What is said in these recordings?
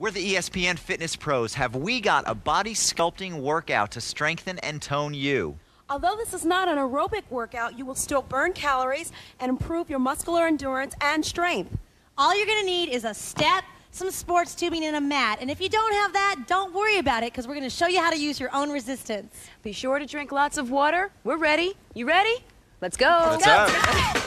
We're the ESPN Fitness Pros. Have we got a body sculpting workout to strengthen and tone you? Although this is not an aerobic workout, you will still burn calories and improve your muscular endurance and strength. All you're going to need is a step, some sports tubing, and a mat. And if you don't have that, don't worry about it, because we're going to show you how to use your own resistance. Be sure to drink lots of water. We're ready. You ready? Let's go. Let's go.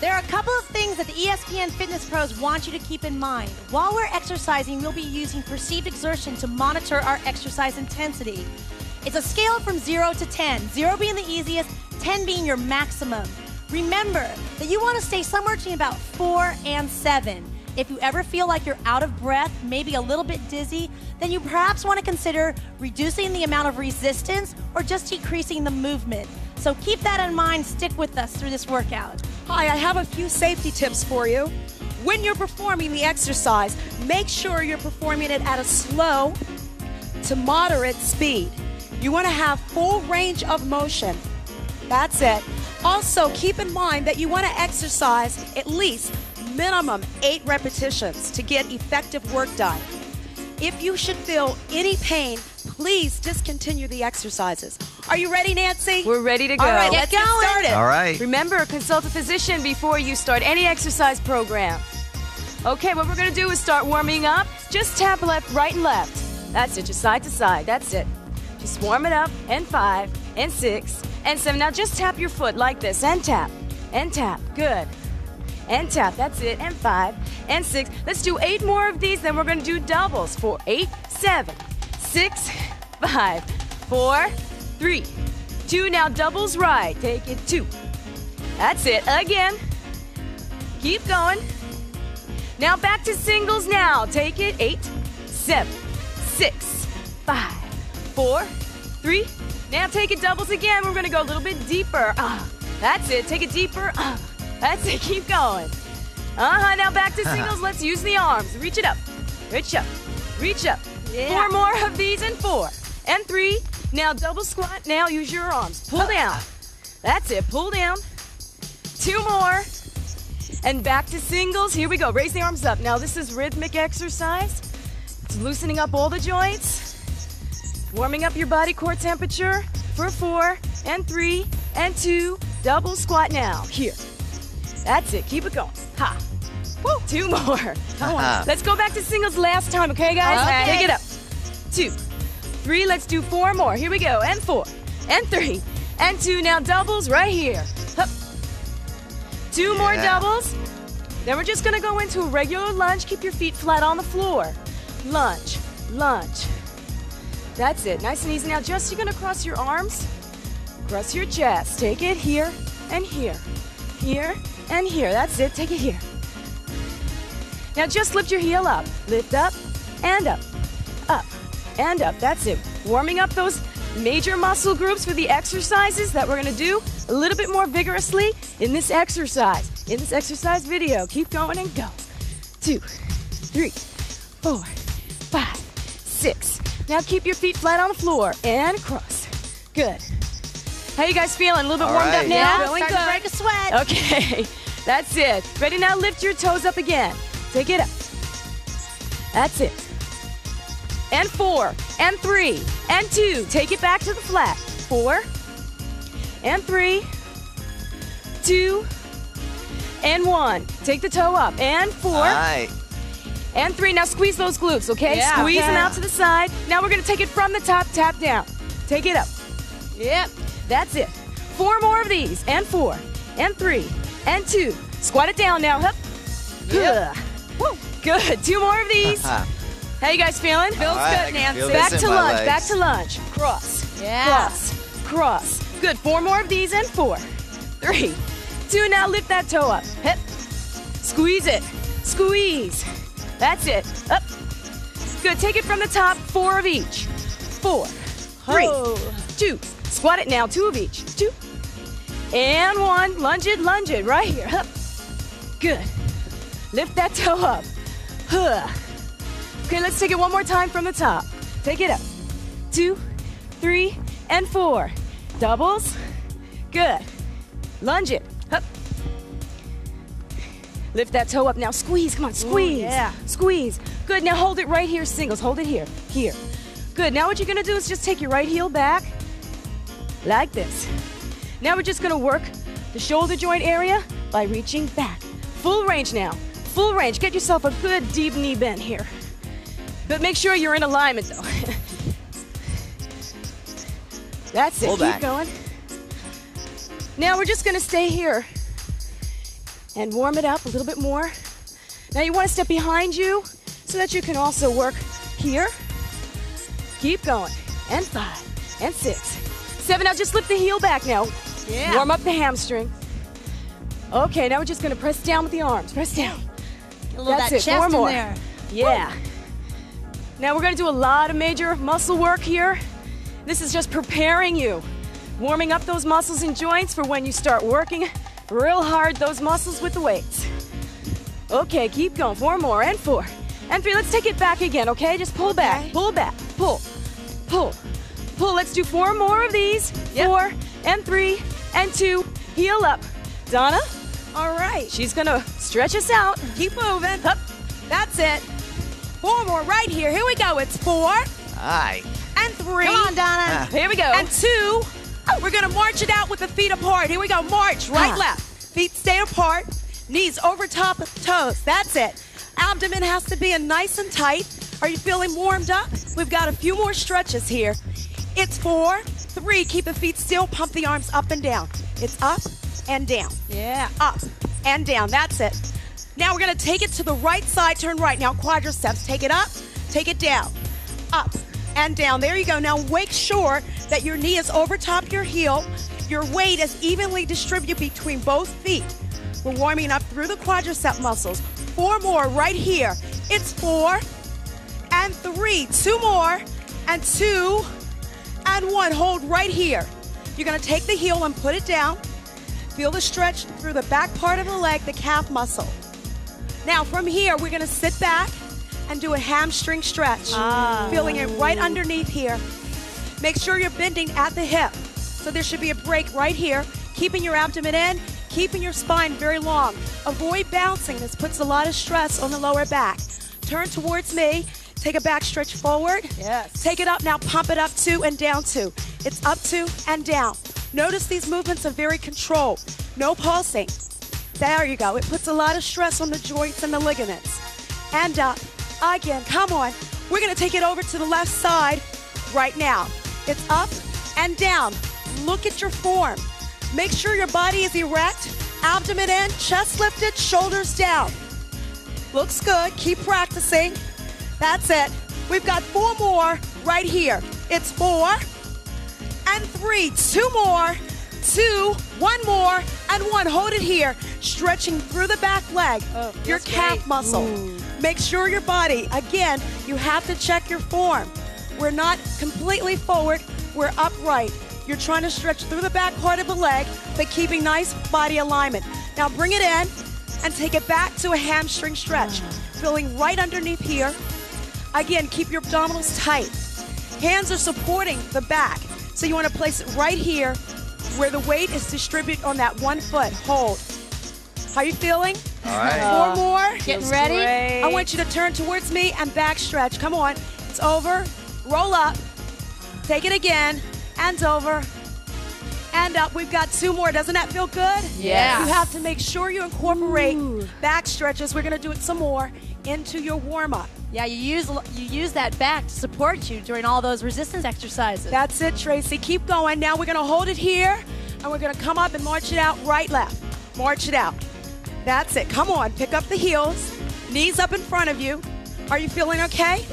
There are a couple of things that the ESPN Fitness Pros want you to keep in mind. While we're exercising, we'll be using perceived exertion to monitor our exercise intensity. It's a scale from 0 to 10, 0 being the easiest, 10 being your maximum. Remember that you want to stay somewhere between about 4 and 7. If you ever feel like you're out of breath, maybe a little bit dizzy, then you perhaps want to consider reducing the amount of resistance or just decreasing the movement. So keep that in mind. Stick with us through this workout. Hi, I have a few safety tips for you. When you're performing the exercise, make sure you're performing it at a slow to moderate speed. You want to have full range of motion. That's it. Also, keep in mind that you want to exercise at least minimum 8 repetitions to get effective work done. If you should feel any pain, please discontinue the exercises. Are you ready, Nancy? We're ready to go. All right, Get let's get going. started. All right. Remember, consult a physician before you start any exercise program. Okay, what we're going to do is start warming up. Just tap left, right, and left. That's it, just side to side. That's it. Just warm it up. And 5, and 6, and 7. Now just tap your foot like this, and tap, and tap. Good. And tap. That's it. And 5, and 6. Let's do 8 more of these, then we're going to do doubles. 4, 8, 7, 6, 5, 4, 3, 2. Now doubles right. Take it 2. That's it. Again. Keep going. Now back to singles now. Take it. 8, 7, 6, 5, 4, 3. Now take it doubles again. We're going to go a little bit deeper. That's it. Take it deeper. That's it. Keep going. Now back to singles. Let's use the arms. Reach it up. Reach up. Reach up. Yeah. 4 more of these, and 4, and 3. Now double squat. Now use your arms. Pull down. That's it. Pull down. 2 more. And back to singles. Here we go. Raise the arms up. Now this is rhythmic exercise. It's loosening up all the joints. Warming up your body core temperature for 4, and 3, and 2. Double squat now. Here. That's it. Keep it going. Ha. Woo. 2 more. Come on. Let's go back to singles last time, okay, guys? Okay. Take it up. 2, 3. Let's do 4 more. Here we go. And 4, and 3, and 2. Now doubles right here. Hup. 2 more doubles. Then we're just going to go into a regular lunge. Keep your feet flat on the floor. Lunge. Lunge. That's it. Nice and easy. Now just you're going to cross your arms. Cross your chest. Take it here and here. Here and here. That's it. Take it here. Now just lift your heel up. Lift up and up. Up and up. That's it. Warming up those major muscle groups for the exercises that we're going to do a little bit more vigorously in this exercise. In this exercise video. Keep going and go. 2, 3, 4, 5, 6. Now keep your feet flat on the floor and cross. Good. How you guys feeling? A little bit warmed up now? Yeah, Feeling starting to break a sweat. Okay, that's it. Ready now? Lift your toes up again. Take it up. That's it. And 4, and 3, and 2. Take it back to the flat. 4, and 3, 2, and 1. Take the toe up. And 4. All right. And 3. Now squeeze those glutes, okay? Yeah, Squeeze okay. them out to the side. Now we're going to take it from the top, tap down. Take it up. Yep, that's it. 4 more of these. And 4, and 3, and 2. Squat it down now. Hup. Yep. Woo. Good. 2 more of these. How you guys feeling? Feels good, Nancy. Back to lunge. Back to lunge. Cross. Yeah. Cross. Cross. Good. 4 more of these. And 4, 3, 2. Now lift that toe up. Hip. Squeeze it. Squeeze. That's it. Up. Good. Take it from the top. 4 of each. 4, 3, 2. Squat it now. 2 of each. 2. And 1. Lunge it right here. Up. Good. Lift that toe up. Huh. Okay, let's take it one more time from the top. Take it up. 2, 3, and 4. Doubles. Good. Lunge it. Hup. Lift that toe up now. Squeeze. Come on, squeeze. Ooh, yeah. Squeeze. Good. Now hold it right here, singles. Hold it here. Here. Good. Now what you're going to do is just take your right heel back like this. Now we're just going to work the shoulder joint area by reaching back. Full range now. Full range. Get yourself a good deep knee bend here. But make sure you're in alignment, though. That's it. Pull Keep back. going. Now we're just going to stay here and warm it up a little bit more. Now you want to step behind you so that you can also work here. Keep going. And 5, and 6, 7. Now just lift the heel back now. Yeah. Warm up the hamstring. Okay, now we're just going to press down with the arms. Press down. A little That's that it. chest 4 more. in there. Yeah. Now we're going to do a lot of major muscle work here. This is just preparing you, warming up those muscles and joints for when you start working real hard those muscles with the weights. Okay, keep going. 4 more, and 4, and 3. Let's take it back again, okay? Just pull back, pull back, pull, pull, pull. Let's do 4 more of these. Yep. 4, and 3, and 2. Heel up. Donna, All right. she's going to stretch us out. Keep moving. Up. That's it. 4 more right here. Here we go. It's 4 Aye. and 3. Come on, Donna. Here we go. And 2. We're going to march it out with the feet apart. Here we go. March. Right, left. Feet stay apart. Knees over top of toes. That's it. Abdomen has to be nice and tight. Are you feeling warmed up? We've got a few more stretches here. It's 4, 3. Keep the feet still. Pump the arms up and down. It's up and down. Yeah. Up and down. That's it. Now we're going to take it to the right side. Turn right. Now quadriceps. Take it up. Take it down. Up and down. There you go. Now make sure that your knee is over top your heel. Your weight is evenly distributed between both feet. We're warming up through the quadricep muscles. 4 more right here. It's 4 and 3. 2 more and 2 and 1. Hold right here. You're going to take the heel and put it down. Feel the stretch through the back part of the leg, the calf muscle. Now from here, we're going to sit back and do a hamstring stretch. Feeling it right underneath here. Make sure you're bending at the hip. So there should be a break right here. Keeping your abdomen in, keeping your spine very long. Avoid bouncing. This puts a lot of stress on the lower back. Turn towards me. Take a back stretch forward. Yes. Take it up now. Pump it up 2 and down 2. It's up 2 and down. Notice these movements are very controlled. No pulsing. There you go. It puts a lot of stress on the joints and the ligaments. And up. Again. Come on. We're going to take it over to the left side right now. It's up and down. Look at your form. Make sure your body is erect. Abdomen in, chest lifted, shoulders down. Looks good. Keep practicing. That's it. We've got 4 more right here. It's 4 and 3. 2 more. 2. 1 more and 1. Hold it here. Stretching through the back leg. Your calf muscle. Make sure your body, again, you have to check your form. We're not completely forward. We're upright. You're trying to stretch through the back part of the leg, but keeping nice body alignment. Now bring it in and take it back to a hamstring stretch. Feeling right underneath here. Again, keep your abdominals tight. Hands are supporting the back. So you want to place it right here where the weight is distributed on that 1 foot. Hold. How you feeling? All right. 4 more. Getting ready? Great. I want you to turn towards me and back stretch. Come on. It's over. Roll up. Take it again. And over. And up. We've got 2 more. Doesn't that feel good? Yeah. You have to make sure you incorporate back stretches. We're going to do it some more into your warm-up. Yeah, you use that back to support you during all those resistance exercises. That's it, Tracy. Keep going. Now we're going to hold it here, and we're going to come up and march it out right, left. March it out. That's it. Come on. Pick up the heels. Knees up in front of you. Are you feeling okay?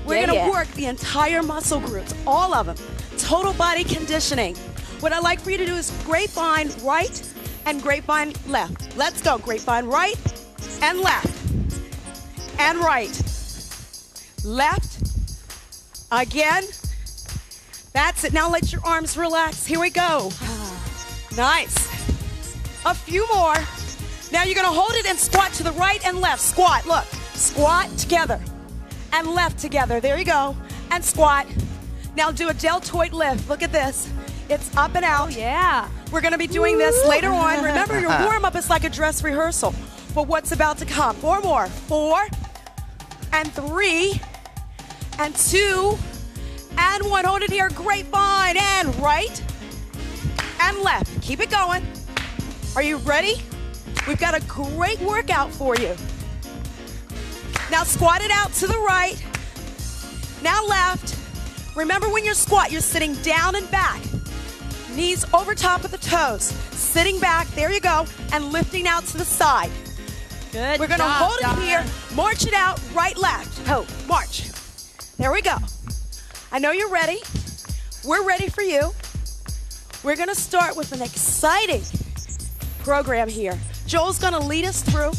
We're going to work the entire muscle groups, all of them. Total body conditioning. What I'd like for you to do is grapevine right and grapevine left. Let's go. Grapevine right and left. And right. Left. Again. That's it. Now let your arms relax. Here we go. Nice. A few more. Now you're going to hold it and squat to the right and left. Squat. Look. Squat together. and left together. There you go. And squat. Now do a deltoid lift. Look at this. It's up and out. Oh, yeah. We're going to be doing this later on. Remember, your warm-up is like a dress rehearsal for what's about to come. 4 more. 4 and 3 and 2 and 1. Hold it here. Grapevine. And right and left. Keep it going. Are you ready? We've got a great workout for you. Now squat it out to the right. Now left. Remember, when you squat, you're sitting down and back. Knees over top of the toes. Sitting back, there you go, and lifting out to the side. Good. We're going to hold it here, march it out, right, left. Ho, march. There we go. I know you're ready. We're ready for you. We're going to start with an exciting program here. Joel's going to lead us through.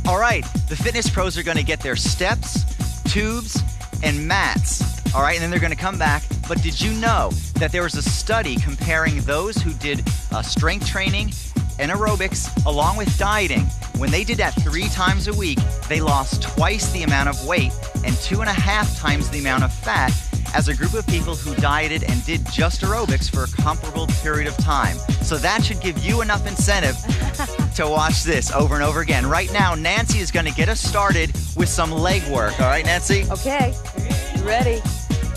All right, the fitness pros are going to get their steps, tubes, and mats. All right, and then they're going to come back. But did you know that there was a study comparing those who did strength training and aerobics along with dieting? When they did that 3 times a week, they lost twice the amount of weight and 2.5 times the amount of fat as a group of people who dieted and did just aerobics for a comparable period of time. So that should give you enough incentive to watch this over and over again. Right now, Nancy is going to get us started with some leg work. All right, Nancy? Okay, you ready?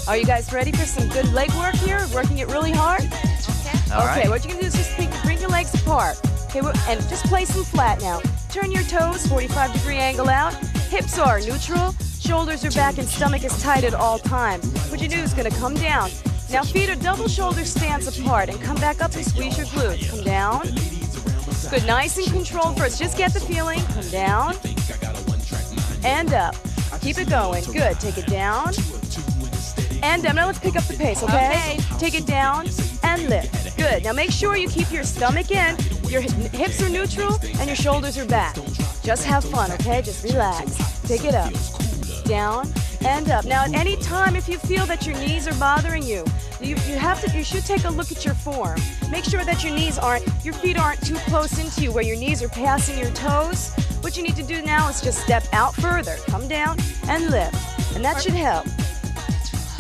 Are you guys ready for some good leg work here? Working it really hard? All right. Okay, what you're going to do is just bring your legs apart. Okay, and just place them flat now. Turn your toes, 45-degree angle out. Hips are neutral. Shoulders are back and stomach is tight at all times. What you do is going to come down. Now feet are double shoulder stance apart and come back up and squeeze your glutes. Come down. Good, nice and controlled first. Just get the feeling. Come down. And up. Keep it going. Good. Take it down. And up. Now let's pick up the pace, okay? Take it down and lift. Good. Now make sure you keep your stomach in, your hips are neutral, and your shoulders are back. Just have fun, okay? Just relax. Take it up. Down and up. Now at any time, if you feel that your knees are bothering you, you should take a look at your form. Make sure that your feet aren't too close into you where your knees are passing your toes. What you need to do now is just step out further. Come down and lift. And that should help.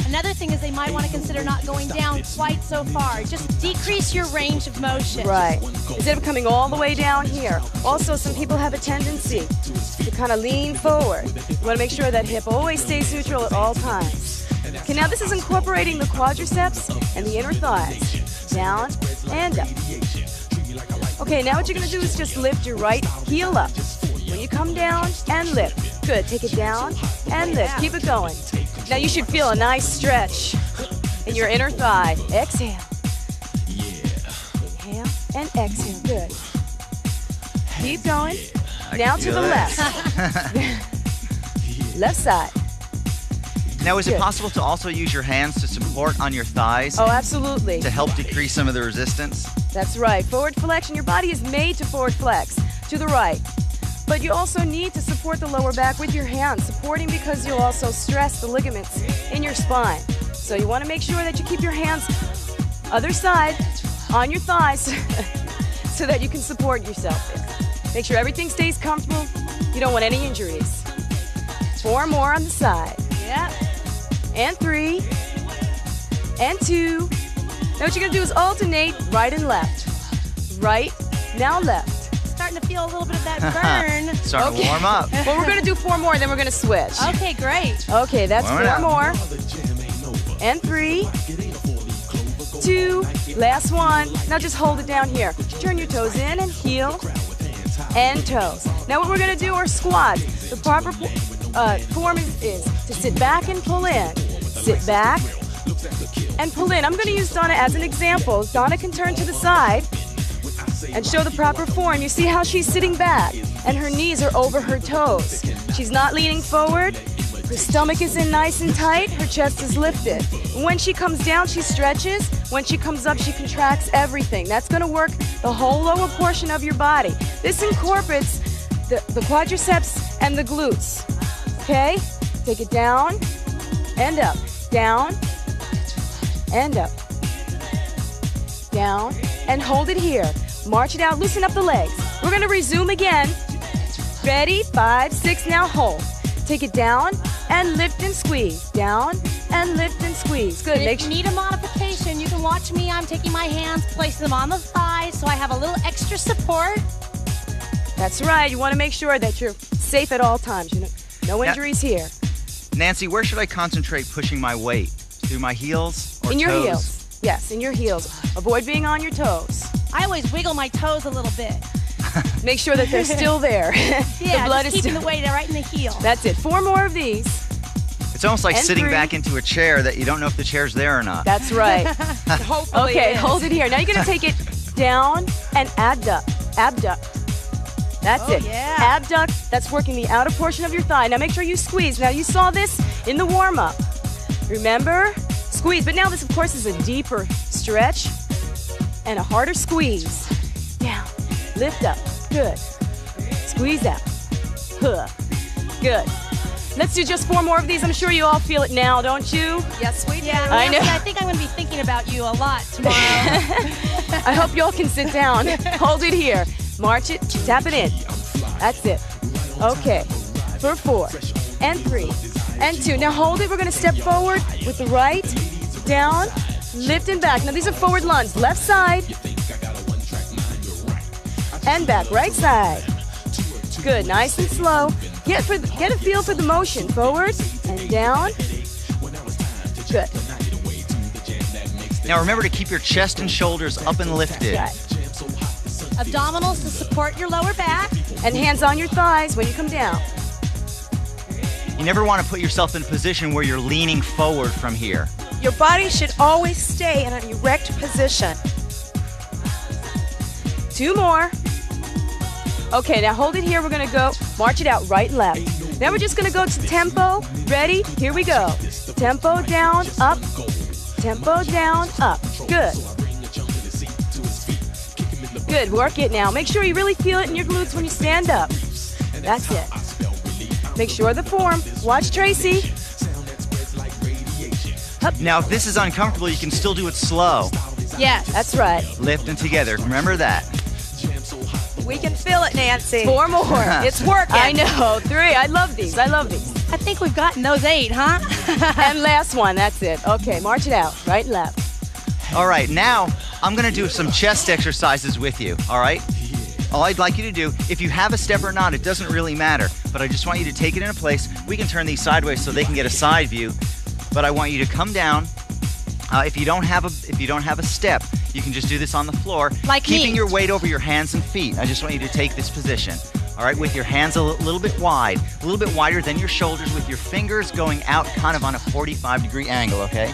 Another thing is they might want to consider not going down quite so far. Just decrease your range of motion. Right. Instead of coming all the way down here. Also, some people have a tendency to kind of lean forward. You want to make sure that hip always stays neutral at all times. Okay, now this is incorporating the quadriceps and the inner thighs. Down and up. Okay, now what you're going to do is just lift your right heel up. When you come down and lift. Good. Take it down and lift. Keep it going. Now you should feel a nice stretch in your inner thigh. Exhale. Inhale and exhale. Good. Keep going. Now to the left. Left side. Now, is it possible to also use your hands to support on your thighs? Oh, absolutely. To help decrease some of the resistance? That's right. Forward flexion. Your body is made to forward flex to the right. But you also need to support the lower back with your hands, supporting because you'll also stress the ligaments in your spine. So you want to make sure that you keep your hands other side on your thighs so that you can support yourself there. Make sure everything stays comfortable. You don't want any injuries. 4 more on the side. Yep. And 3. And 2. Now what you're going to do is alternate right and left. Right, now left. Starting to feel a little bit of that burn. Starting to warm up. Well, we're going to do 4 more, then we're going to switch. Okay, great. Okay, that's Warm it 4 up. more. And 3. 2. Last one. Now just hold it down here. Turn your toes in and heel and toes. Now what we're going to do are squats. The proper form is to sit back and pull in. Sit back and pull in. I'm going to use Donna as an example. Donna can turn to the side and show the proper form. You see how she's sitting back and her knees are over her toes. She's not leaning forward. Her stomach is in nice and tight. Her chest is lifted. When she comes down, she stretches. When she comes up, she contracts everything. That's going to work the whole lower portion of your body. This incorporates the quadriceps and the glutes. Okay? Take it down and up. Down and up. Down and hold it here. March it out, loosen up the legs. We're going to resume again. Ready? 5, 6, now hold. Take it down and lift and squeeze. Down and lift and squeeze. Good. If you need a modification, you can watch me. I'm taking my hands, placing them on the thighs so I have a little extra support. That's right. You want to make sure that you're safe at all times. You know, no injuries here. Nancy, where should I concentrate pushing my weight? Through my heels or In your toes? heels. Yes, in your heels. Avoid being on your toes. I always wiggle my toes a little bit. Make sure that they're still there. Yeah, the blood just is keeping still the weight right in the heel. That's it. 4 more of these. It's almost like And sitting 3. back into a chair that you don't know if the chair's there or not. That's right. Hopefully Okay, it is. hold it here. Now you're going to take it down and abduct. Abduct. That's Oh, it. yeah. Abduct. That's working the outer portion of your thigh. Now make sure you squeeze. Now you saw this in the warm-up. Remember? Squeeze. But now this, of course, is a deeper stretch and a harder squeeze. Down. Lift up. Good. Squeeze out. Huh. Good. Let's do just 4 more of these. I'm sure you all feel it now, don't you? Yes, we do. Yeah, I Nancy, know. I think I'm going to be thinking about you a lot tomorrow. I hope y'all can sit down. Hold it here. March it. Tap it in. That's it. Okay. For 4 and 3 and 2. Now hold it. We're going to step forward with the right, down, lift and back. Now these are forward lunges. Left side and back. Right side. Good. Nice and slow. Get a feel for the motion. Forward and down. Good. Now remember to keep your chest and shoulders up and lifted. Right. Abdominals to support your lower back. And hands on your thighs when you come down. You never want to put yourself in a position where you're leaning forward from here. Your body should always stay in an erect position. 2 more. Okay, now hold it here. We're going to go march it out right and left. Now we're just going to go to tempo. Ready? Here we go. Tempo down, up. Tempo down, up. Good. Good. Work it now. Make sure you really feel it in your glutes when you stand up. That's it. Make sure the form. Watch Tracy. Up. Now if this is uncomfortable, you can still do it slow. Yes. That's right. Lift and together. Remember that. We can feel it, Nancy. 4 more. It's working. I know. 3. I love these. I love these. I think we've gotten those 8, huh? And last one. That's it. Okay, march it out. Right and left. All right, now I'm going to do some chest exercises with you, all right? All I'd like you to do, if you have a step or not, it doesn't really matter, but I just want you to take it in a place. We can turn these sideways so they can get a side view, but I want you to come down. If you don't have a step, you can just do this on the floor, Like keeping me. your weight over your hands and feet. I just want you to take this position. All right, with your hands a little bit wide, a little bit wider than your shoulders, with your fingers going out kind of on a 45-degree angle, okay?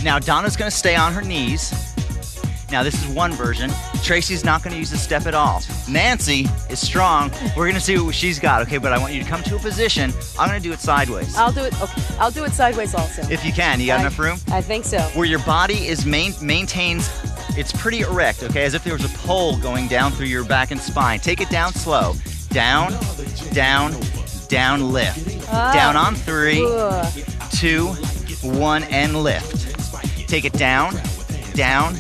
Now, Donna's going to stay on her knees. Now, this is one version. Tracy's not going to use the step at all. Nancy is strong. We're going to see what she's got, okay? But I want you to come to a position. I'm going to do it sideways. I'll do it. Okay, I'll do it sideways also. If you can. You got enough room? I think so. Where your body is maintains, it's pretty erect, okay? As if there was a pole going down through your back and spine. Take it down slow. Down, down, down, lift. Down on 3, Ugh. 2, 1, and lift. Take it down, down,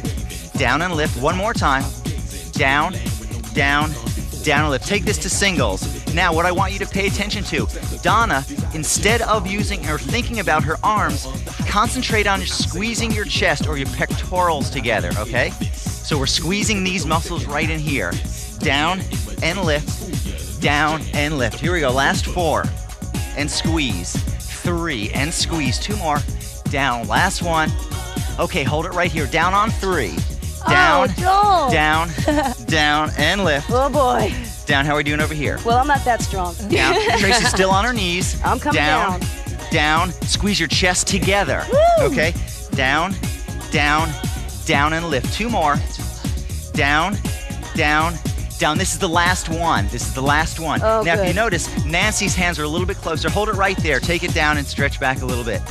down, and lift. One more time. Down, down, down, and lift. Take this to singles. Now, what I want you to pay attention to, Donna, instead of using or thinking about her arms, concentrate on squeezing your chest or your pectorals together, okay? So we're squeezing these muscles right in here. Down and lift, down and lift. Here we go. Last 4. And squeeze. 3 and squeeze. 2 more. Down. Last 1. Okay, hold it right here. Down on 3. Down, Oh, Joel. down, down, and lift. Oh boy. Down. How are we doing over here? Well, I'm not that strong. Down. Tracy's still on her knees. I'm coming down. down. Down. Squeeze your chest together. Woo! Okay. Down, down, down, and lift. 2 more. Down, down, down. This is the last one. This is the last one. Oh, now, if you good. notice, Nancy's hands are a little bit closer. Hold it right there. Take it down and stretch back a little bit.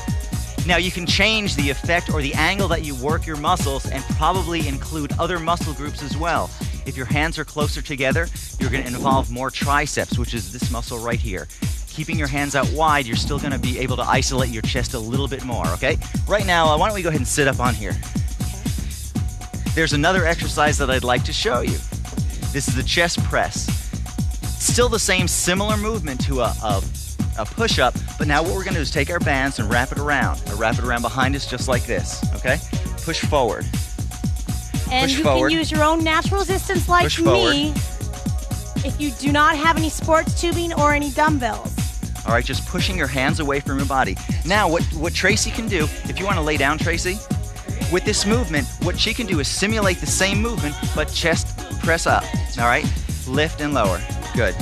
Now, you can change the effect or the angle that you work your muscles and probably include other muscle groups as well. If your hands are closer together, you're going to involve more triceps, which is this muscle right here. Keeping your hands out wide, you're still going to be able to isolate your chest a little bit more, okay? Right now, why don't we go ahead and sit up on here. There's another exercise that I'd like to show you. This is the chest press. Still the same similar movement to a push-up, but now what we're gonna do is take our bands and wrap it around. Wrap it around behind us just like this, okay? Push forward. And Push you forward. can use your own natural resistance like Push forward. me if you do not have any sports tubing or any dumbbells. All right, just pushing your hands away from your body. Now, what Tracy can do, if you want to lay down, Tracy, with this movement, what she can do is simulate the same movement, but chest press up, all right? Lift and lower, good.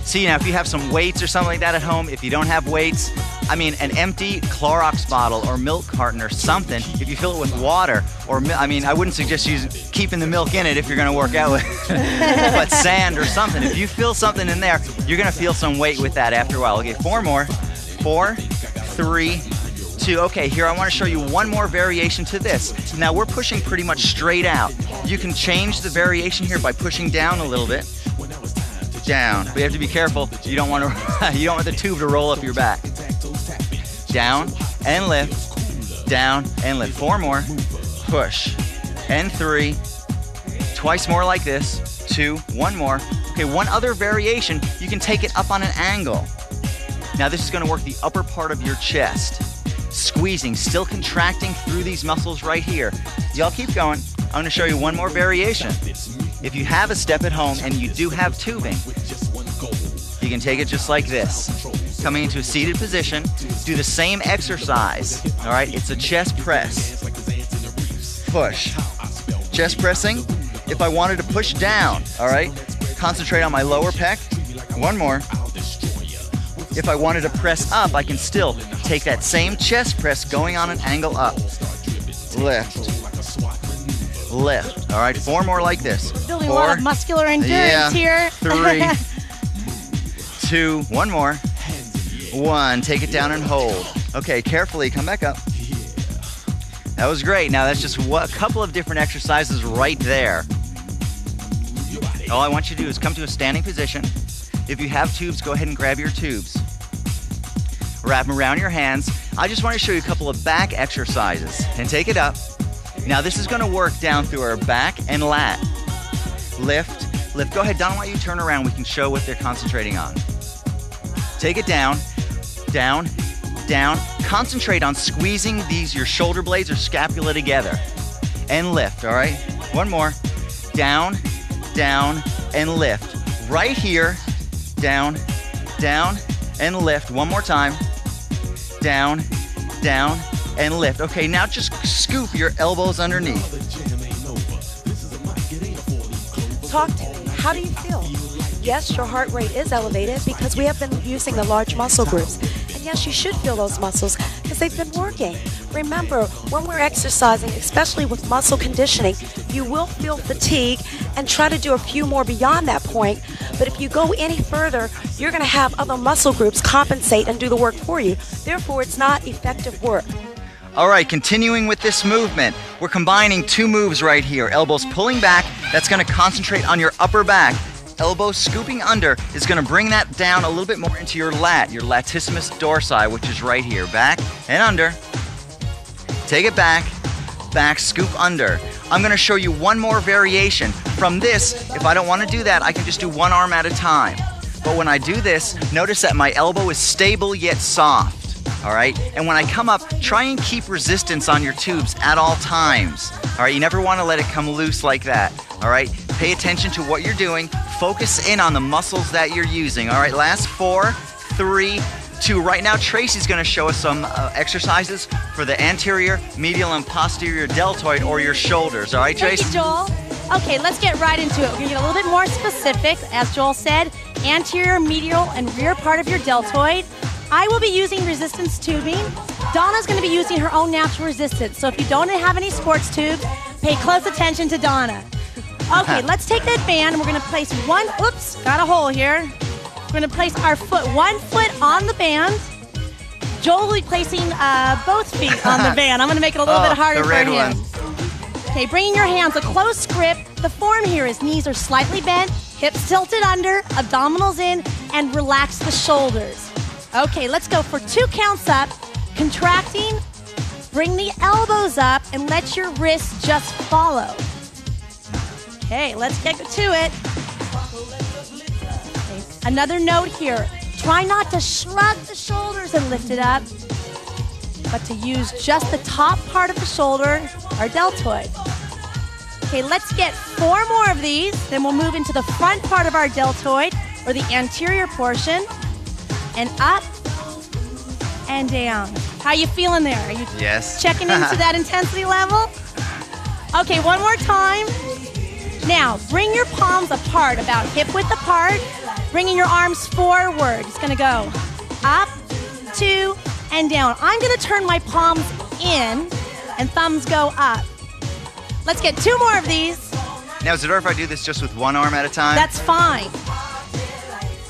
See, now if you have some weights or something like that at home, if you don't have weights, I mean, an empty Clorox bottle or milk carton or something, if you fill it with water, or, I mean, I wouldn't suggest you keeping the milk in it if you're gonna work out with but sand or something. If you fill something in there, you're gonna feel some weight with that after a while. Okay, 4 more. 4, 3, 2. Okay, here I wanna show you one more variation to this. Now we're pushing pretty much straight out. You can change the variation here by pushing down a little bit. Down, but you have to be careful. You don't want the tube to roll up your back. Down and lift, down and lift. 4 more, push, and 3, twice more like this, 2, 1 more. Okay, one other variation, you can take it up on an angle. Now this is gonna work the upper part of your chest. Squeezing, still contracting through these muscles right here. Y'all keep going. I'm gonna show you one more variation. If you have a step at home and you do have tubing, you can take it just like this. Coming into a seated position, do the same exercise, all right? It's a chest press. Push. Chest pressing. If I wanted to push down, all right? Concentrate on my lower pec. 1 more. If I wanted to press up, I can still take that same chest press going on an angle up. Lift. Lift. All right, 4 more like this. Building a lot of muscular endurance here. 3, 2, 1 more. 1, take it down and hold. Okay, carefully, come back up. That was great. Now that's just a couple of different exercises right there. All I want you to do is come to a standing position. If you have tubes, go ahead and grab your tubes. Wrap them around your hands. I just want to show you a couple of back exercises. And take it up. Now this is going to work down through our back and lat. Lift, lift. Go ahead, Don, why don't you turn around? We can show what they're concentrating on. Take it down, down, down. Concentrate on squeezing your shoulder blades or scapula together. And lift, all right? 1 more. Down, down, and lift. Right here, down, down, and lift. 1 more time. Down, down, and lift. Okay, now just scoop your elbows underneath. Talk to me. How do you feel? Yes, your heart rate is elevated because we have been using the large muscle groups. And yes, you should feel those muscles because they've been working. Remember, when we're exercising, especially with muscle conditioning, you will feel fatigue and try to do a few more beyond that point. But if you go any further, you're going to have other muscle groups compensate and do the work for you. Therefore, it's not effective work. All right, continuing with this movement, we're combining 2 moves right here. Elbows pulling back, that's going to concentrate on your upper back. Elbows scooping under is going to bring that down a little bit more into your lat, your latissimus dorsi, which is right here. Back and under. Take it back, back, scoop under. I'm going to show you one more variation. From this, if I don't want to do that, I can just do 1 arm at a time. But when I do this, notice that my elbow is stable yet soft. All right, and when I come up, try and keep resistance on your tubes at all times. All right, you never want to let it come loose like that. All right, pay attention to what you're doing. Focus in on the muscles that you're using. All right, last 4, 3, 2. Right now, Tracy's going to show us some exercises for the anterior, medial, and posterior deltoid or your shoulders. All right, Tracy? Thank you, Joel. Okay, let's get right into it. We're going to get a little bit more specific. As Joel said, anterior, medial, and rear part of your deltoid. I will be using resistance tubing. Donna's going to be using her own natural resistance. So if you don't have any sports tubes, pay close attention to Donna. Okay, let's take that band and we're going to place got a hole here. We're going to place our one foot on the band. Joel will be placing both feet on the band. I'm going to make it a little bit harder for him. Okay, bringing your hands a close grip. The form here is knees are slightly bent, hips tilted under, abdominals in, and relax the shoulders. Okay, let's go for 2 counts up, contracting, bring the elbows up, and let your wrists just follow. Okay, let's get to it. Okay. Another note here, Try not to shrug the shoulders and lift it up, but to use just the top part of the shoulder, our deltoid. Okay, let's get 4 more of these. Then we'll move into the front part of our deltoid, or the anterior portion, and up and down. How you feeling there? Are you checking into that intensity level? Okay, one more time. Now, bring your palms apart, about hip width apart, bringing your arms forward. It's gonna go up, 2, and down. I'm gonna turn my palms in and thumbs go up. Let's get 2 more of these. Now, is it all right if I do this just with one arm at a time? That's fine.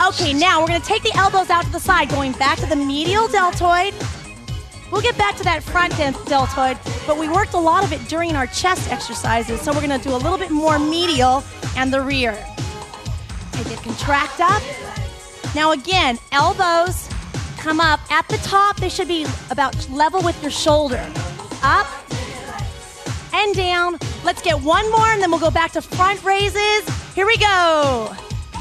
Okay, now we're gonna take the elbows out to the side, going back to the medial deltoid. We'll get back to that front deltoid, but we worked a lot of it during our chest exercises, so we're gonna do a little bit more medial and the rear. Take it, contract up. Now again, elbows come up. At the top, they should be about level with your shoulder. Up and down. Let's get one more, and then we'll go back to front raises. Here we go.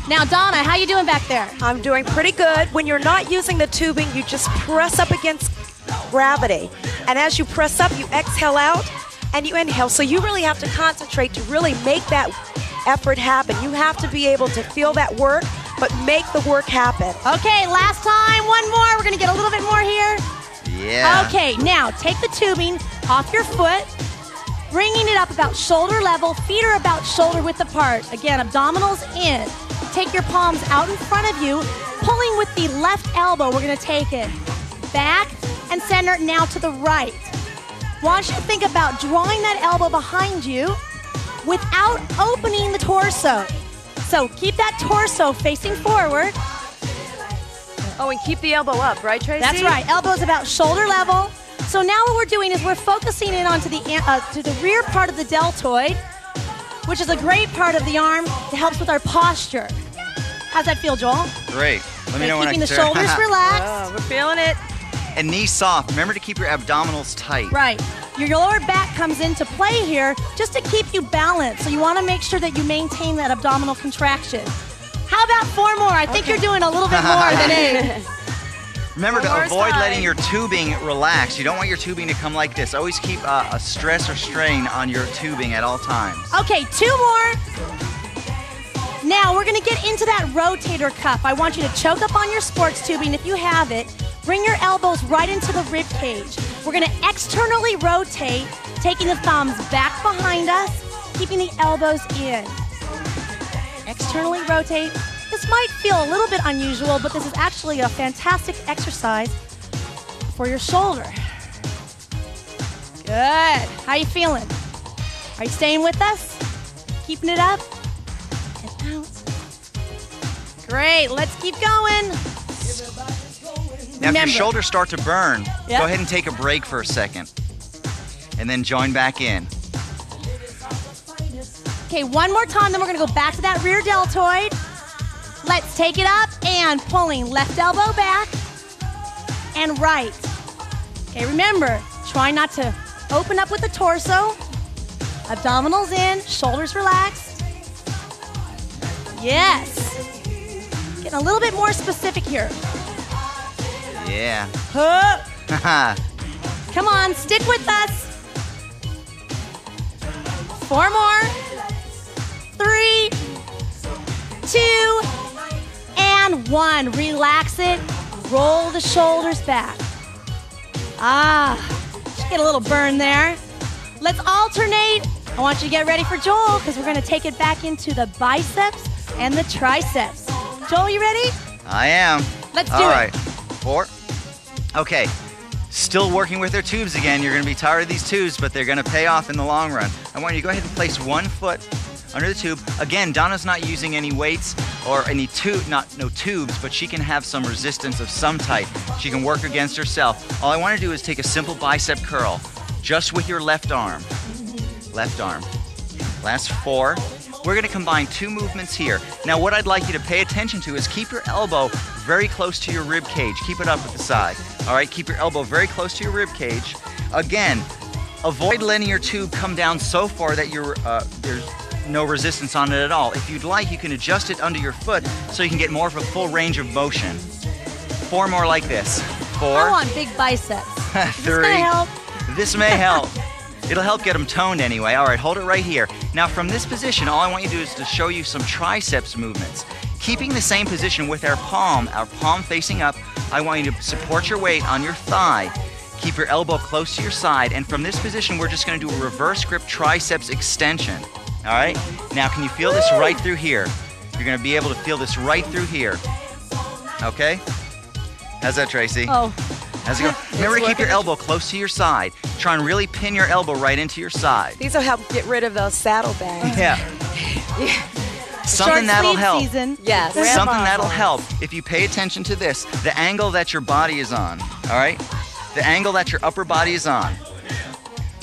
Now, Donna, how you doing back there? I'm doing pretty good. When you're not using the tubing, you just press up against gravity. And as you press up, you exhale out and you inhale. So you really have to concentrate to really make that effort happen. You have to be able to feel that work, but make the work happen. Okay, last time, one more. We're gonna get a little bit more here. Yeah. Okay, now take the tubing off your foot, bringing it up about shoulder level. Feet are about shoulder width apart. Again, abdominals in. Take your palms out in front of you, pulling with the left elbow. We're gonna take it back and center, now to the right. Want you to think about drawing that elbow behind you without opening the torso. So keep that torso facing forward. Oh, and keep the elbow up, right, Tracy? That's right. Elbow's about shoulder level. So now what we're doing is we're focusing in onto the to the rear part of the deltoid, which is a great part of the arm that helps with our posture. How's that feel, Joel? Great. Let me know when I keeping can the shoulders relaxed. Oh, we're feeling it. And knees soft. Remember to keep your abdominals tight. Right. Your lower back comes into play here just to keep you balanced. So you want to make sure that you maintain that abdominal contraction. How about 4 more? I think you're doing a little bit more than 8. Remember One to more avoid side. letting your tubing relax. You don't want your tubing to come like this. Always keep a stress or strain on your tubing at all times. Okay, 2 more. Now we're gonna get into that rotator cuff. I want you to choke up on your sports tubing if you have it. Bring your elbows right into the rib cage. We're gonna externally rotate, taking the thumbs back behind us, keeping the elbows in. Externally rotate. This might feel a little bit unusual, but this is actually a fantastic exercise for your shoulder. Good. How you feeling? Are you staying with us? Keeping it up? And out. Great. Let's keep going. Now, if Remember. your shoulders start to burn, Yep. go ahead and take a break for a second. And then join back in. Okay, one more time, then we're gonna go back to that rear deltoid. Let's take it up and pulling left elbow back and right. Okay, remember, try not to open up with the torso. Abdominals in, shoulders relaxed. Yes. Getting a little bit more specific here. Yeah. Huh. Come on, stick with us. 4 more. 3, 2, and 1. Relax it. Roll the shoulders back. Just get a little burn there. Let's alternate. I want you to get ready for Joel because we're going to take it back into the biceps and the triceps. Joel, you ready? I am. Let's do All it. right. 4. Okay. Still working with their tubes again. You're going to be tired of these tubes, but they're going to pay off in the long run. I want you to go ahead and place one foot under the tube. Again, Donna's not using any weights or any no tubes, but she can have some resistance of some type. She can work against herself. All I want to do is take a simple bicep curl, just with your left arm. Left arm. Last 4. We're going to combine 2 movements here. Now, what I'd like you to pay attention to is keep your elbow very close to your rib cage. Keep it up at the side. All right, keep your elbow very close to your rib cage. Again, avoid letting your tube come down so far that there's no resistance on it at all. If you'd like, you can adjust it under your foot so you can get more of a full range of motion. 4 more like this. 4. I want big biceps. 3. This gonna help. This may help. It'll help get them toned anyway. All right, hold it right here. Now from this position, all I want you to do is to show you some triceps movements. Keeping the same position with our palm facing up, I want you to support your weight on your thigh. Keep your elbow close to your side, and from this position, we're just gonna do a reverse grip triceps extension. All right? Now, can you feel this right through here? You're gonna be able to feel this right through here. Okay? How's that, Tracy? Oh. How's it go? Remember to keep your elbow close to your side. Try and really pin your elbow right into your side. These will help get rid of those saddlebags. Yeah. Something that'll help. Season. Yes. Something that'll help if you pay attention to this, the angle that your body is on, all right? The angle that your upper body is on.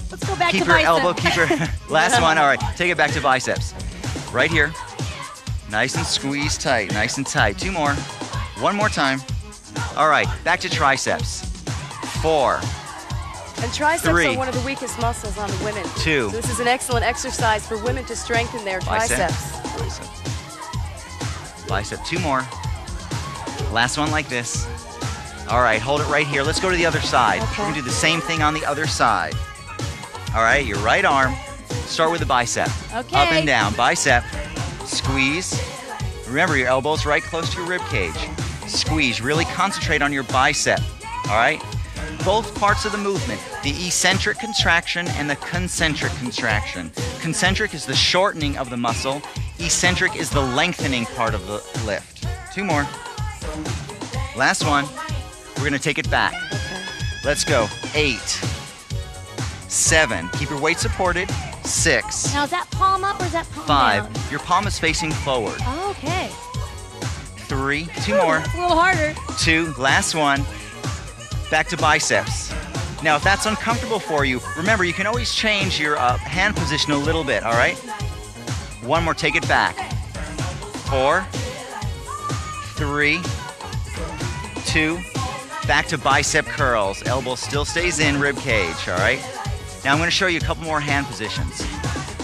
Let's go back Keep to your bicep. elbow, keep your, last one, all right. Take it back to biceps. Right here. Nice and squeeze tight, nice and tight. 2 more. 1 more time. All right, back to triceps. 4. And triceps 3. are one of the weakest muscles on the women. 2. So this is an excellent exercise for women to strengthen their triceps. Bicep. 2 more. Last one like this. All right, hold it right here. Let's go to the other side. Okay. We're gonna do the same thing on the other side. All right, your right arm. Start with the bicep. Okay. Up and down. Bicep. Squeeze. Remember, your elbow's right close to your rib cage. Squeeze. Really concentrate on your bicep. All right? Both parts of the movement, the eccentric contraction and the concentric contraction. Concentric is the shortening of the muscle. Eccentric is the lengthening part of the lift. 2 more. Last one. We're gonna take it back. Okay. Let's go. 8. 7. Keep your weight supported. 6. Now is that palm up or is that palm 5. down? Your palm is facing forward. Oh, okay. 3. 2 more. It's a little harder. 2. Last one. Back to biceps. Now, if that's uncomfortable for you, remember, you can always change your hand position a little bit, all right? 1 more. Take it back. 4. 3. 2. Back to bicep curls. Elbow still stays in, rib cage, all right? Now I'm gonna show you a couple more hand positions.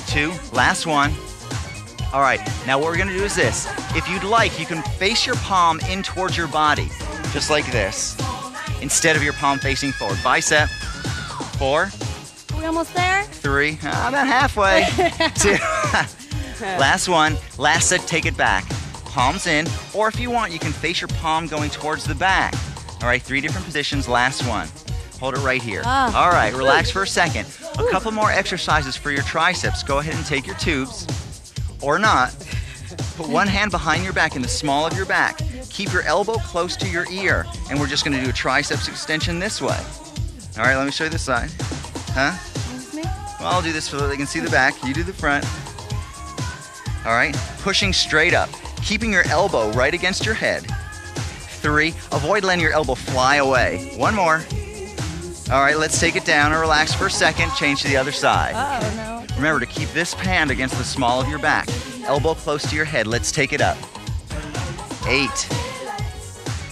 2, last one. All right, now what we're gonna do is this. If you'd like, you can face your palm in towards your body, just like this, instead of your palm facing forward. Bicep. 4, Are we almost there? 3, about halfway. 2, last one. Last set, take it back. Palms in, or if you want, you can face your palm going towards the back. All right, 3 different positions, last one. Hold it right here. All right, relax for a second. A couple more exercises for your triceps. Go ahead and take your tubes, or not. Put one hand behind your back in the small of your back. Keep your elbow close to your ear, and we're just gonna do a triceps extension this way. All right, let me show you this side. Huh? Well, I'll do this so that they can see the back. You do the front. All right, pushing straight up. Keeping your elbow right against your head. 3, avoid letting your elbow fly away. 1 more. All right, let's take it down and relax for a second. Change to the other side. Oh, no. Remember to keep this hand against the small of your back. Elbow close to your head. Let's take it up. 8.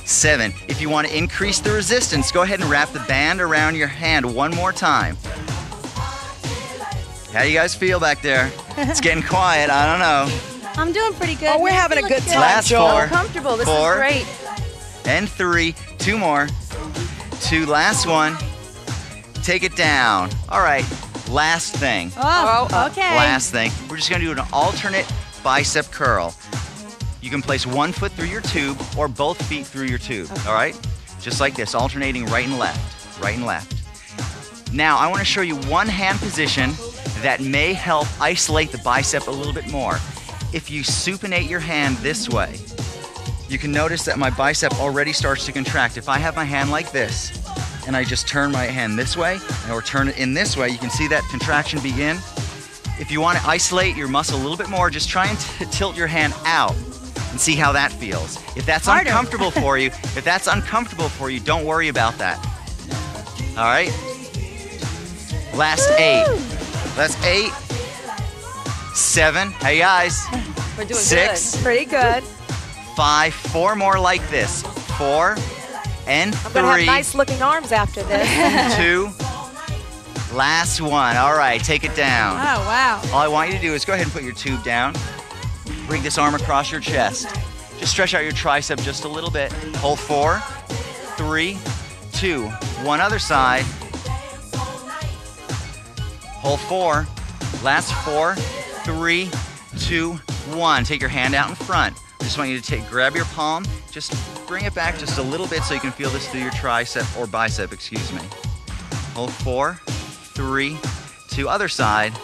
7. If you want to increase the resistance, go ahead and wrap the band around your hand 1 more time. How do you guys feel back there? It's getting quiet. I don't know. I'm doing pretty good. Oh, we're Nancy having a looks good time. Last Joel. 4. Comfortable. This 4. is great. And 3. 2 more. 2. Last one. Take it down. All right. Last thing. Oh, okay. Last thing. We're just going to do an alternate bicep curl. You can place 1 foot through your tube or both feet through your tube. All right? Just like this, alternating right and left. Right and left. Now, I want to show you one hand position that may help isolate the bicep a little bit more. If you supinate your hand this way, you can notice that my bicep already starts to contract. If I have my hand like this, and I just turn my hand this way, or turn it in this way, you can see that contraction begin. If you want to isolate your muscle a little bit more, just try and tilt your hand out and see how that feels. If that's uncomfortable for you, don't worry about that. All right? Last 8. That's 8. 7. Hey guys. We're doing 6. good. Pretty good. 5. 4 more like this. 4. And 3. I'm going to have nice looking arms after this. 2. Last one. All right, take it down. Oh, wow. All I want you to do is go ahead and put your tube down. Bring this arm across your chest. Just stretch out your tricep just a little bit. Hold 4. 3, 2, 1 other side. Hold 4, last 4, 3, 2, 1. Take your hand out in front. I just want you to grab your palm, just bring it back just a little bit so you can feel this through your tricep or bicep, excuse me. Hold 4, 3, 2, other side.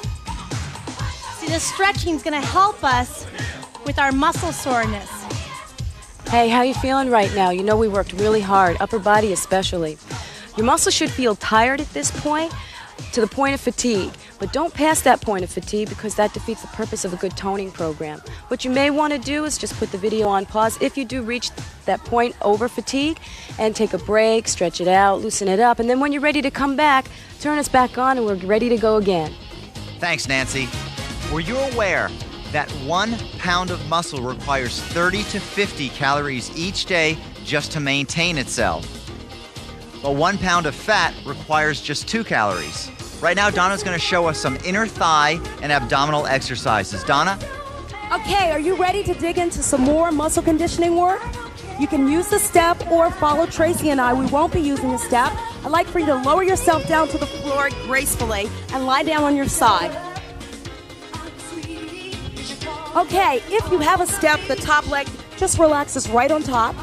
See, the stretching is going to help us with our muscle soreness. Hey, how you feeling right now? You know we worked really hard, upper body especially. Your muscles should feel tired at this point, to the point of fatigue. But don't pass that point of fatigue because that defeats the purpose of a good toning program. What you may want to do is just put the video on pause if you do reach that point over fatigue and take a break, stretch it out, loosen it up, and then when you're ready to come back, turn us back on and we're ready to go again. Thanks, Nancy. Were you aware that 1 pound of muscle requires 30 to 50 calories each day just to maintain itself? But 1 pound of fat requires just 2 calories. Right now, Donna's going to show us some inner thigh and abdominal exercises. Donna? Okay, are you ready to dig into some more muscle conditioning work? You can use the step or follow Tracy and I. We won't be using the step. I'd like for you to lower yourself down to the floor gracefully and lie down on your side. Okay, if you have a step, the top leg just relaxes right on top.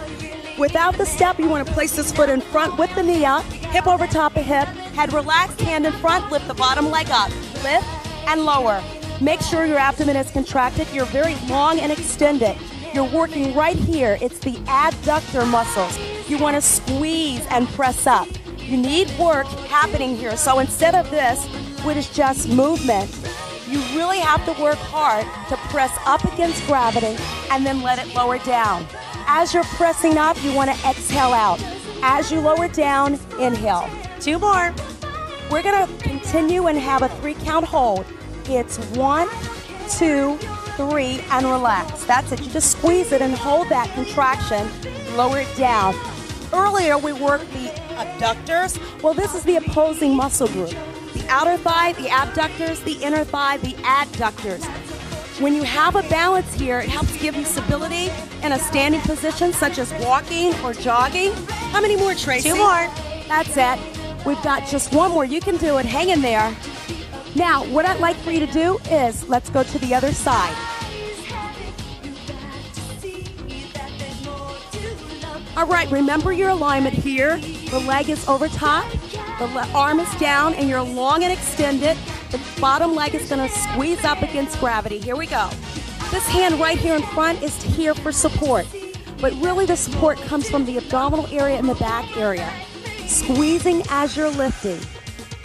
Without the step, you want to place this foot in front with the knee up, hip over top of hip, head relaxed, hand in front, lift the bottom leg up, lift and lower. Make sure your abdomen is contracted. You're very long and extended. You're working right here. It's the adductor muscles. You want to squeeze and press up. You need work happening here. So instead of this, which is just movement, you really have to work hard to press up against gravity and then let it lower down. As you're pressing up, you want to exhale out. As you lower down, inhale. 2 more. We're going to continue and have a 3-count hold. It's 1, 2, 3, and relax. That's it. You just squeeze it and hold that contraction. Lower it down. Earlier, we worked the abductors. Well, this is the opposing muscle group. The outer thigh, the abductors, the inner thigh, the adductors. When you have a balance here, it helps give you stability in a standing position, such as walking or jogging. How many more, Tracy? 2 more. That's it. We've got just 1 more. You can do it. Hang in there. Now, what I'd like for you to do is, let's go to the other side. All right, remember your alignment here. The leg is over top, the arm is down, and you're long and extended. The bottom leg is going to squeeze up against gravity. Here we go. This hand right here in front is here for support. But really the support comes from the abdominal area and the back area. Squeezing as you're lifting.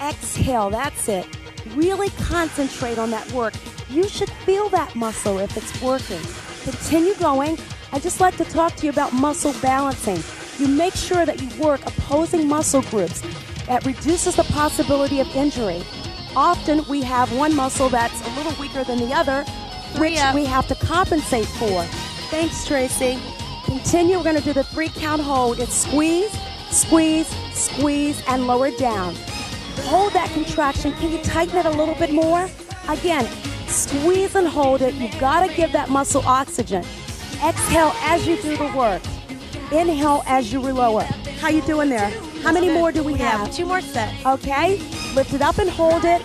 Exhale, that's it. Really concentrate on that work. You should feel that muscle if it's working. Continue going. I'd just like to talk to you about muscle balancing. You make sure that you work opposing muscle groups. That reduces the possibility of injury. Often we have one muscle that's a little weaker than the other, which we have to compensate for. Thanks, Tracy. Continue. We're going to do the 3-count hold. It's squeeze, squeeze, squeeze, and lower down. Hold that contraction. Can you tighten it a little bit more? Again, squeeze and hold it. You've got to give that muscle oxygen. Exhale as you do the work. Inhale as you lower. How you doing there? How many more do we have? 2 more sets. Okay. Lift it up and hold it.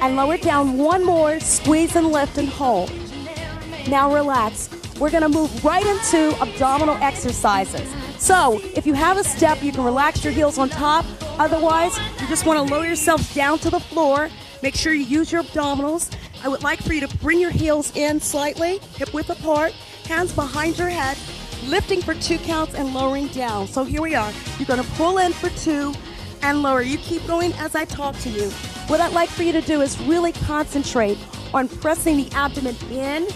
And lower it down. 1 more. Squeeze and lift and hold. Now relax. We're going to move right into abdominal exercises. So if you have a step, you can relax your heels on top. Otherwise, you just want to lower yourself down to the floor. Make sure you use your abdominals. I would like for you to bring your heels in slightly, hip width apart, hands behind your head, lifting for 2 counts and lowering down. So here we are. You're going to pull in for 2 and lower. You keep going as I talk to you. What I'd like for you to do is really concentrate on pressing the abdomen in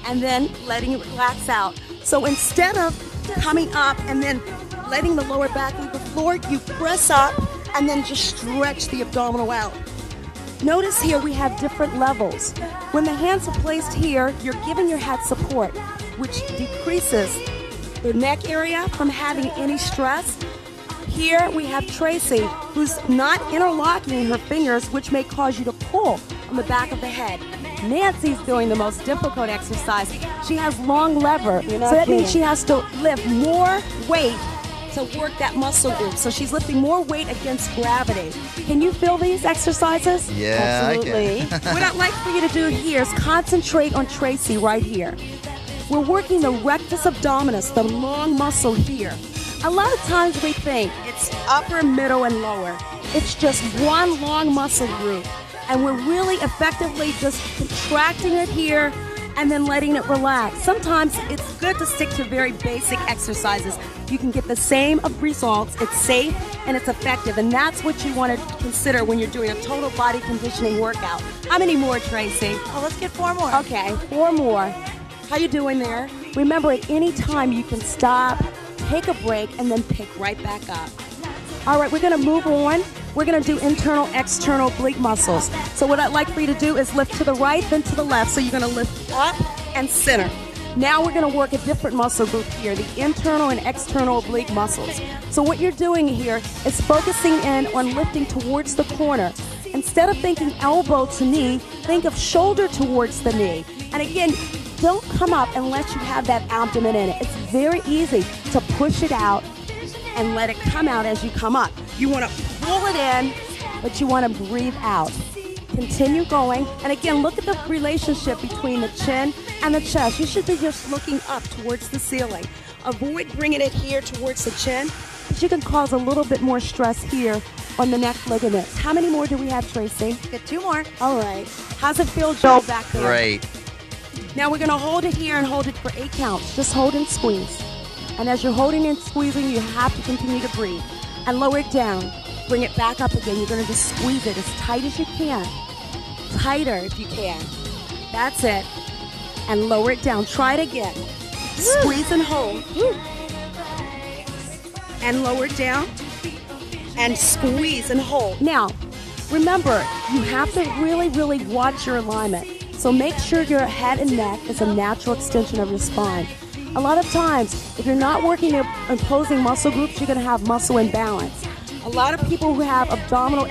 and then letting it relax out. So instead of coming up and then letting the lower back leave the floor, you press up and then just stretch the abdominal out. Notice here we have different levels. When the hands are placed here, you're giving your head support, which decreases the neck area from having any stress. Here we have Tracy, who's not interlocking her fingers, which may cause you to pull on the back of the head. Nancy's doing the most difficult exercise. She has long lever, so that means she has to lift more weight to work that muscle group. So she's lifting more weight against gravity. Can you feel these exercises? Yeah, Absolutely. I can. What I'd like for you to do here is concentrate on Tracy right here. We're working the rectus abdominis, the long muscle here. A lot of times we think it's upper, middle, and lower. It's just one long muscle group. And we're really effectively just contracting it here and then letting it relax. Sometimes it's good to stick to very basic exercises. You can get the same results. It's safe and it's effective. And that's what you want to consider when you're doing a total body conditioning workout. How many more, Tracy? Oh, let's get 4 more. Okay, 4 more. How you doing there? Remember, at any time you can stop, take a break, and then pick right back up. All right, we're going to move on. We're going to do internal, external oblique muscles. So what I'd like for you to do is lift to the right, then to the left. So you're going to lift up and center. Now we're going to work a different muscle group here, the internal and external oblique muscles. So what you're doing here is focusing in on lifting towards the corner. Instead of thinking elbow to knee, think of shoulder towards the knee. And again, don't come up unless you have that abdomen in it. It's very easy to push it out and let it come out as you come up. You want to pull it in, but you want to breathe out. Continue going. And again, look at the relationship between the chin and the chest. You should be just looking up towards the ceiling. Avoid bringing it here towards the chin, because you can cause a little bit more stress here on the neck ligaments. How many more do we have, Tracy? Get 2 more. All right. How's it feel, Joel, back there? Great. Now we're going to hold it here and hold it for 8 counts. Just hold and squeeze. And as you're holding and squeezing, you have to continue to breathe. And lower it down. Bring it back up again. You're going to just squeeze it as tight as you can. Tighter if you can. That's it. And lower it down. Try it again. Squeeze and hold. And lower it down. And squeeze and hold. Now, remember, you have to really, really watch your alignment. So make sure your head and neck is a natural extension of your spine. A lot of times, if you're not working your opposing muscle groups, you're going to have muscle imbalance. A lot of people who have abdominal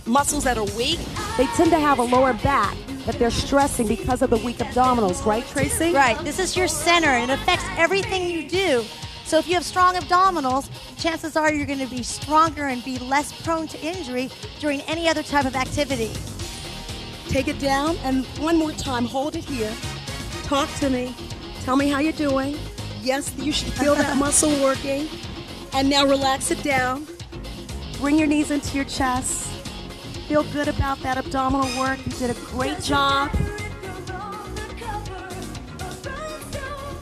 muscles that are weak, they tend to have a lower back, but they're stressing because of the weak abdominals, right, Tracy? Right. This is your center, and it affects everything you do. So if you have strong abdominals, chances are you're going to be stronger and be less prone to injury during any other type of activity. Take it down, and one more time, hold it here. Talk to me. Tell me how you're doing. Yes, you should feel that muscle working. And now relax it down. Bring your knees into your chest. Feel good about that abdominal work. You did a great job.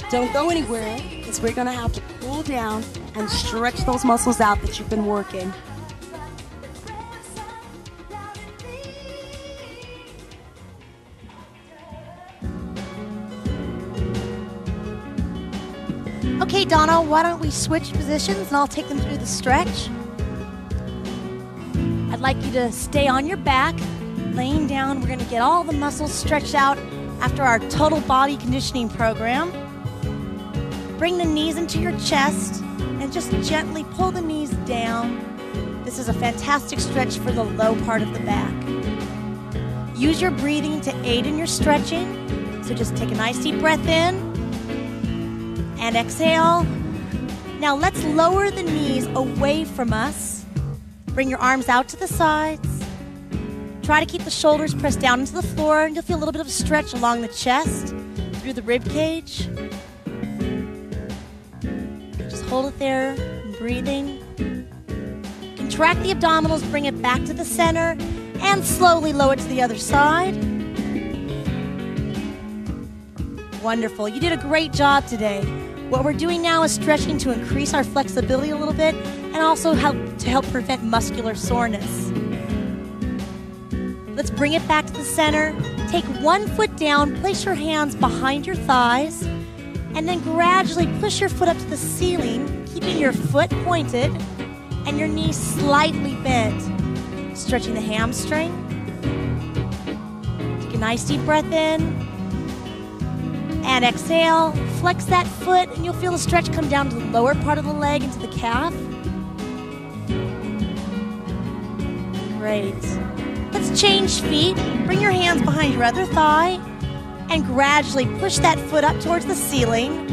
Don't go anywhere, because we're going to have to cool down and stretch those muscles out that you've been working. Okay, Donna, why don't we switch positions and I'll take them through the stretch. I'd like you to stay on your back, laying down. We're going to get all the muscles stretched out after our total body conditioning program. Bring the knees into your chest and just gently pull the knees down. This is a fantastic stretch for the low part of the back. Use your breathing to aid in your stretching. So just take a nice deep breath in. And exhale. Now let's lower the knees away from us. Bring your arms out to the sides. Try to keep the shoulders pressed down into the floor, and you'll feel a little bit of a stretch along the chest, through the rib cage. Just hold it there, breathing. Contract the abdominals, bring it back to the center, and slowly lower it to the other side. Wonderful. You did a great job today. What we're doing now is stretching to increase our flexibility a little bit and also help prevent muscular soreness. Let's bring it back to the center. Take one foot down, place your hands behind your thighs, and then gradually push your foot up to the ceiling, keeping your foot pointed and your knees slightly bent. Stretching the hamstring. Take a nice deep breath in. And exhale, flex that foot, and you'll feel the stretch come down to the lower part of the leg into the calf. Great. Let's change feet. Bring your hands behind your other thigh and gradually push that foot up towards the ceiling.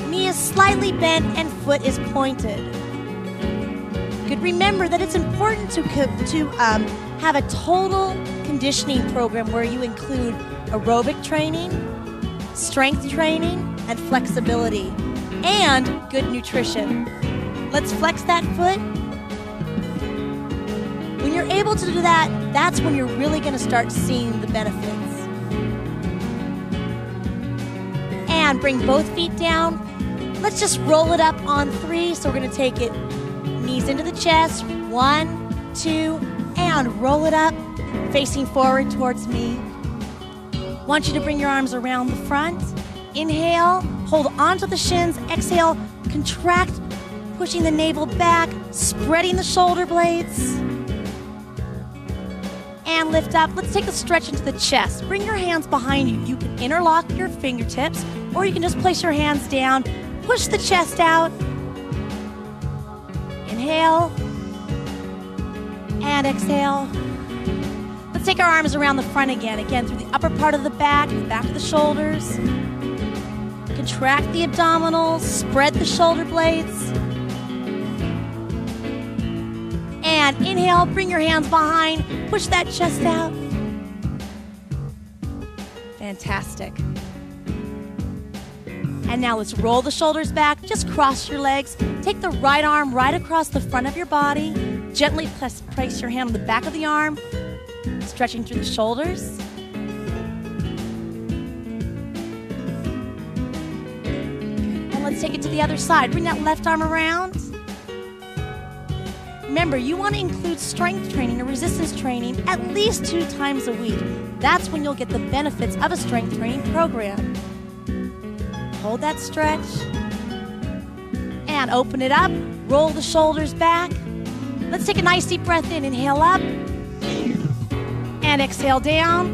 Knee is slightly bent and foot is pointed. good. Remember that it's important to have a total conditioning program where you include aerobic training, strength training, and flexibility, and good nutrition. Let's flex that foot. When you're able to do that, that's when you're really going to start seeing the benefits. And bring both feet down. Let's just roll it up on 3. So we're going to take it knees into the chest. 1, 2, and roll it up, facing forward towards me. Want you to bring your arms around the front. Inhale, hold onto the shins. Exhale, contract, pushing the navel back, spreading the shoulder blades. And lift up. Let's take a stretch into the chest. Bring your hands behind you. You can interlock your fingertips, or you can just place your hands down. Push the chest out. Inhale. And exhale. Let's take our arms around the front again. Again, through the upper part of the back of the shoulders. Contract the abdominals, spread the shoulder blades. And inhale, bring your hands behind, push that chest out. Fantastic. And now let's roll the shoulders back, just cross your legs. Take the right arm right across the front of your body. Gently place your hand on the back of the arm, stretching through the shoulders. And let's take it to the other side. Bring that left arm around. Remember, you want to include strength training or resistance training at least 2 times a week. That's when you'll get the benefits of a strength training program. Hold that stretch. And open it up. Roll the shoulders back. Let's take a nice deep breath in. Inhale up. And exhale down.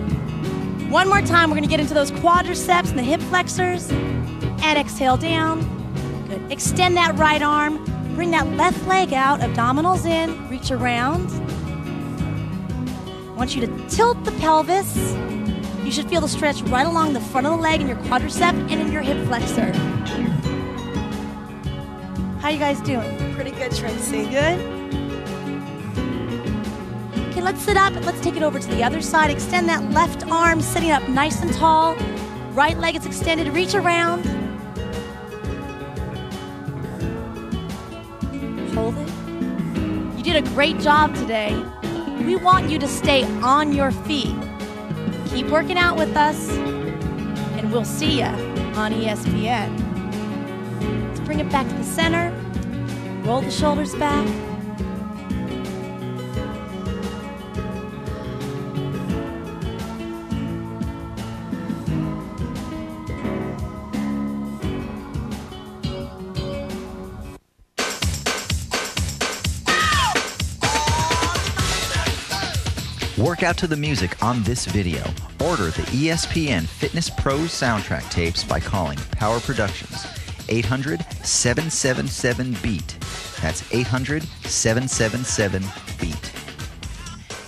One more time. We're going to get into those quadriceps and the hip flexors. And exhale down. Good. Extend that right arm. Bring that left leg out, abdominals in, reach around. I want you to tilt the pelvis. You should feel the stretch right along the front of the leg in your quadricep and in your hip flexor. How you guys doing? Pretty good, Tracy. Good? Okay, let's sit up and let's take it over to the other side. Extend that left arm, sitting up nice and tall. Right leg is extended, reach around. Hold it. You did a great job today. We want you to stay on your feet. Keep working out with us, and we'll see you on ESPN. Let's bring it back to the center. Roll the shoulders back. Work out to the music on this video. Order the ESPN Fitness Pros soundtrack tapes by calling Power Productions 800-777-BEAT. That's 800-777-BEAT.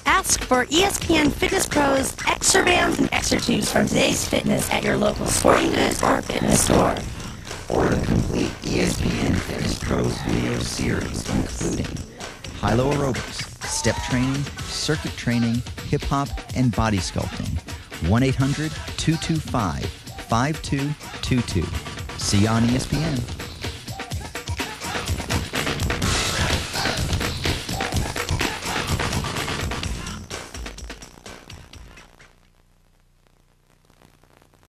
Ask for ESPN Fitness Pros extra bands and extra tubes from today's fitness at your local sporting goods or fitness store. Order the complete ESPN Fitness Pros video series, including high-low aerobics, step training, circuit training, hip-hop, and body sculpting. 1-800-225-5222. See you on ESPN.